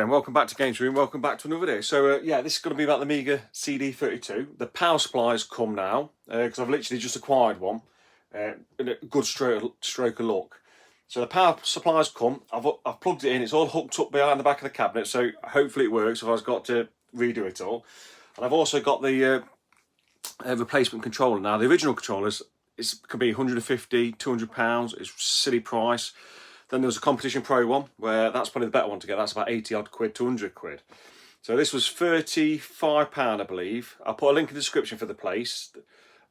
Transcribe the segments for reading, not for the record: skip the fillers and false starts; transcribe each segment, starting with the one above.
And welcome back to Games Room, welcome back to another video. So yeah, this is going to be about the Amiga CD32. The power supply's come now, because I've literally just acquired one, in a good stroke of luck. So the power supply's come, I've plugged it in, it's all hooked up behind the back of the cabinet, so hopefully it works, otherwise I've got to redo it all. And I've also got the replacement controller. Now the original controllers, it could be 150, 200 pounds, it's a silly price. Then there was a Competition Pro one, where that's probably the better one to get. That's about 80 odd quid to 100 quid. So this was £35, I believe. I'll put a link in the description for the place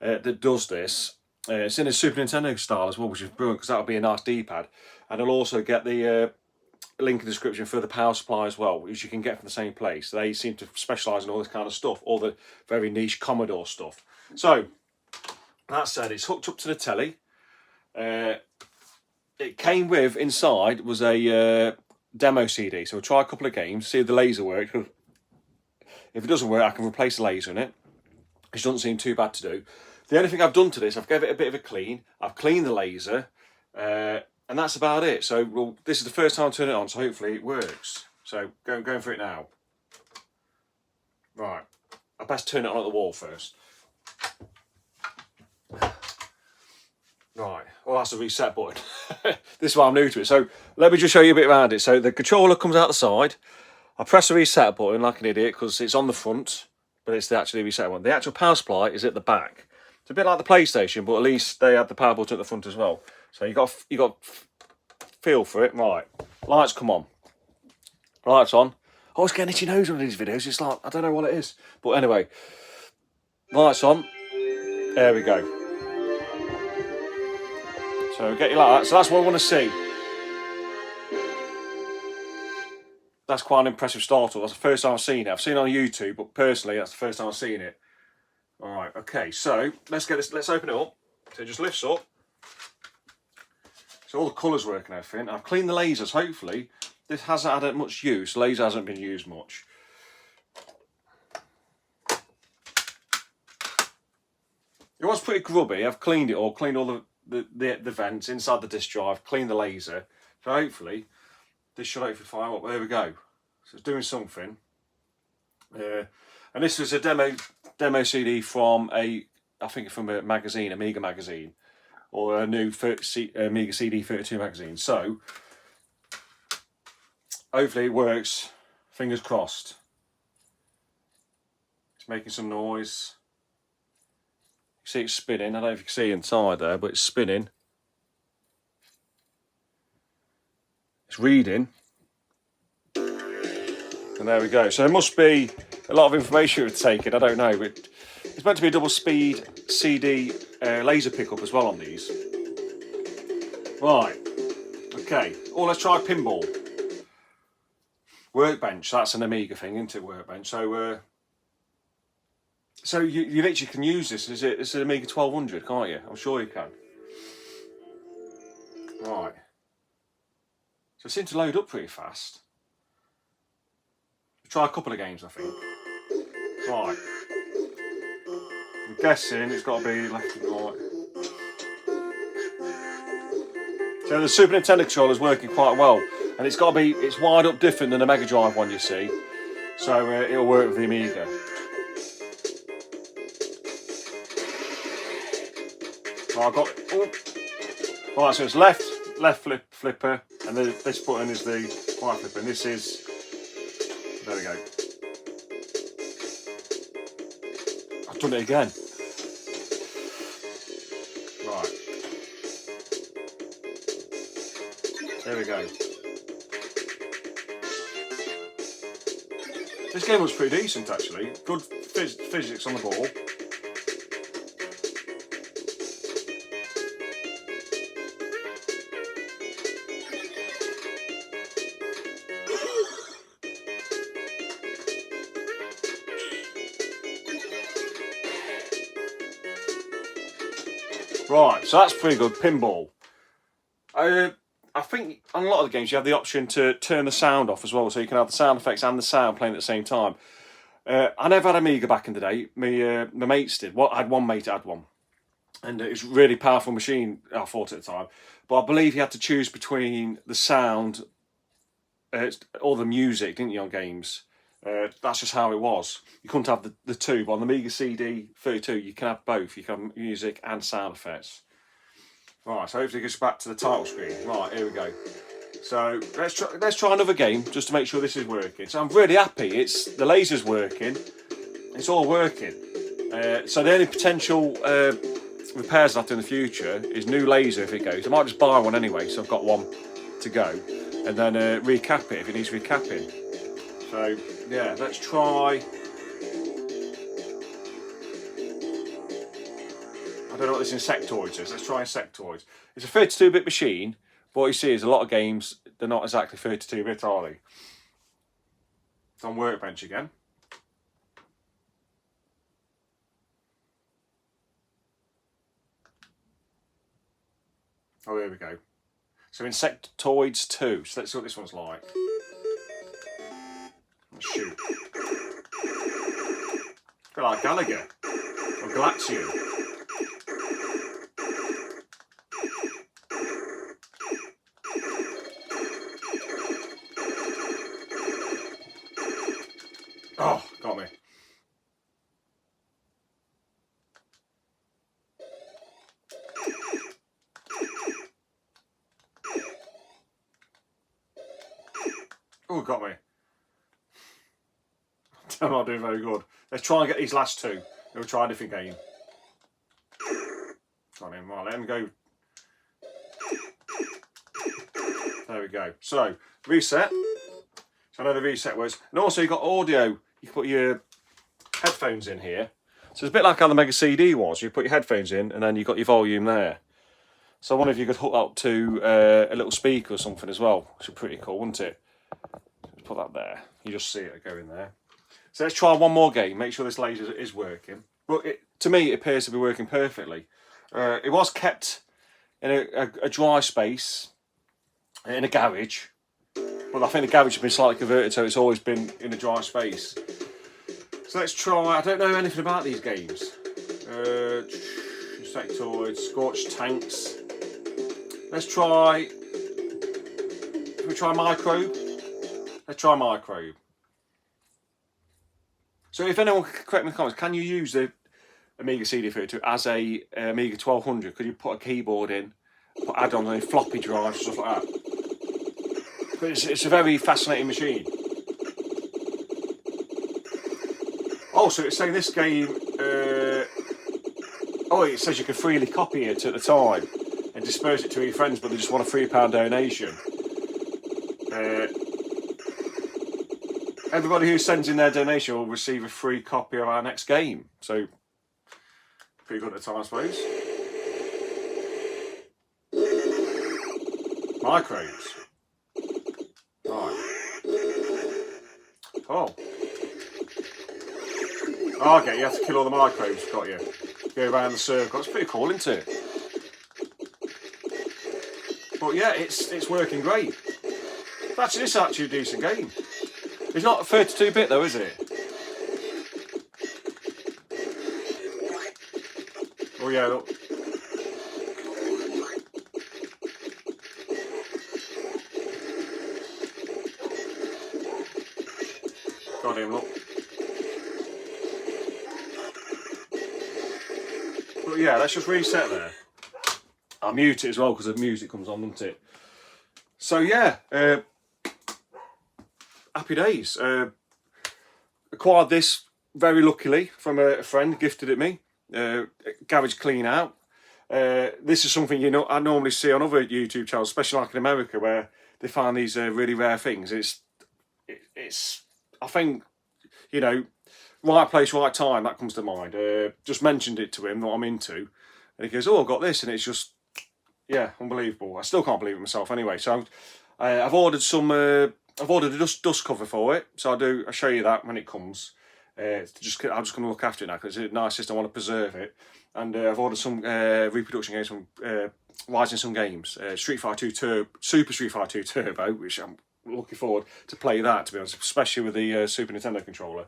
that does this. It's in a Super Nintendo style as well, which is brilliant, because that would be a nice D-pad. And I'll also get the link in the description for the power supply as well, which you can get from the same place. They seem to specialise in all this kind of stuff, all the very niche Commodore stuff. So, that said, it's hooked up to the telly. It came with, inside, was a demo CD. So we'll try a couple of games, see if the laser works. If it doesn't work, I can replace the laser in it, which doesn't seem too bad to do. The only thing I've done to this, I've given it a bit of a clean. I've cleaned the laser, and that's about it. So well, this is the first time I turn it on, so hopefully it works. So going for it now. Right, I best turn it on at the wall first. Right, well that's the reset button. This is why I'm new to it. So let me just show you a bit around it. So the controller comes out the side. I press the reset button like an idiot because it's on the front, but it's the actually reset one. The actual power supply is at the back. It's a bit like the PlayStation, but at least they have the power button at the front as well. So you got feel for it. Right, lights come on. Lights on. I always get an itchy nose on these videos. It's like I don't know what it is, but anyway, lights on. There we go. So get you like that. So that's what I want to see. That's quite an impressive startup. That's the first time I've seen it. I've seen it on YouTube, but personally, that's the first time I've seen it. All right, okay. So let's get this. Let's open it up. So it just lifts up. So all the colours work and everything. I've cleaned the lasers. Hopefully, this hasn't had much use. Laser hasn't been used much. It was pretty grubby. I've cleaned it all. Cleaned all the vents inside the disk drive, clean the laser, so hopefully this should hopefully fire up. There we go. So it's doing something. And this was a demo CD from I think from a magazine, Amiga magazine, or a new Amiga CD32 magazine. So hopefully it works. Fingers crossed. It's making some noise. You see it's spinning. I don't know if you can see inside there, but it's spinning. It's reading. And there we go. So there must be a lot of information it's taken. I don't know, but it's meant to be a double speed CD laser pickup as well on these. Right. Okay. Oh, let's try pinball. Workbench. That's an Amiga thing, isn't it? Workbench. So you literally can use this. It's an Amiga 1200, can't you? I'm sure you can. Right. So it seems to load up pretty fast. We'll try a couple of games, I think. Right. I'm guessing it's got to be left and right. So the Super Nintendo controller is working quite well, and it's wired up different than the Mega Drive one, you see. So it'll work with the Amiga. I've got, right, so it's left flipper, and this button is the right flipper, and this is, there we go. I've done it again. Right. There we go. This game was pretty decent actually. Good physics on the ball. Right, so that's pretty good. Pinball. I think on a lot of the games you have the option to turn the sound off as well, so you can have the sound effects and the sound playing at the same time. I never had Amiga back in the day. My mates did. I had one mate that had one, and it was a really powerful machine, I thought at the time. But I believe you had to choose between the sound all the music, didn't you, on games? That's just how it was. You couldn't have the two, but on the Amiga CD32 you can have both. You can have music and sound effects. Right, so hopefully it gets back to the title screen. Right, here we go. So let's try another game just to make sure this is working. So I'm really happy. The laser's working. It's all working. So the only potential repairs I have to in the future is new laser if it goes. I might just buy one anyway, so I've got one to go, and then recap it if it needs recapping. So yeah, let's try. I don't know what this insectoids is. Let's try insectoids. It's a 32-bit machine, but what you see is a lot of games, they're not exactly 32-bit, are they? It's on Workbench again. Oh, here we go. So Insectoids 2. So let's see what this one's like. Let's shoot. A bit like Gallagher or Galaxian. Oh, got me. Oh, got me. I'm not doing very good. Let's try and get these last two. We'll try a different game. Got him. Right, let him go. There we go. So, reset. So I know the reset works. And also you've got audio. You can put your headphones in here. So it's a bit like how the Mega CD was. You put your headphones in and then you've got your volume there. So I wonder if you could hook up to a little speaker or something as well. Which would be pretty cool, wouldn't it? Put that there. You just see it going there. So let's try one more game. Make sure this laser is working. Well, to me, it appears to be working perfectly. It was kept in a dry space in a garage. But I think the garage has been slightly converted, so it's always been in a dry space. So let's try. I don't know anything about these games. Insectoids, Scorched Tanks. Let's try. Can we try Microbe? Let's try Microbe. So if anyone can correct me in the comments, can you use the Amiga CD32 as a Amiga 1200? Could you put a keyboard in, put add-ons on floppy drives, stuff like that? But it's a very fascinating machine. Oh, so it's saying this game, it says you can freely copy it at the time and disperse it to your friends, but they just want a £3 donation. Everybody who sends in their donation will receive a free copy of our next game. So, pretty good at the time, I suppose. Microbes. Right. Oh. Oh, okay, you have to kill all the microbes, got you. Go around the circle. It's pretty cool, isn't it? But yeah, it's working great. Actually, this is actually a decent game. It's not 32-bit though, is it? Oh yeah, look. Got him, look. But yeah, let's just reset there. I'll mute it as well because the music comes on, doesn't it? So yeah, happy days. Acquired this very luckily from a friend, gifted it me. Garage clean out. This is something I normally see on other YouTube channels, especially like in America, where they find these really rare things. It's I think, right place, right time. That comes to mind. Just mentioned it to him what I'm into, and he goes, "Oh, I've got this," and it's just, yeah, unbelievable. I still can't believe it myself. Anyway, so I've ordered some. I've ordered a dust cover for it, so I'll show you that when it comes. I'm just going to look after it now because it's a nice system. I want to preserve it, and I've ordered some reproduction games from Rising Sun Games, Street Fighter 2 Turbo, Super Street Fighter 2 Turbo, which I'm looking forward to play that, to be honest, especially with the Super Nintendo controller,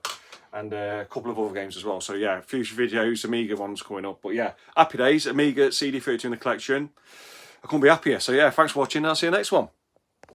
and a couple of other games as well. So yeah, future videos, Amiga ones coming up. But yeah, happy days, Amiga CD32 in the collection. I couldn't be happier. So yeah, thanks for watching. I'll see you next one.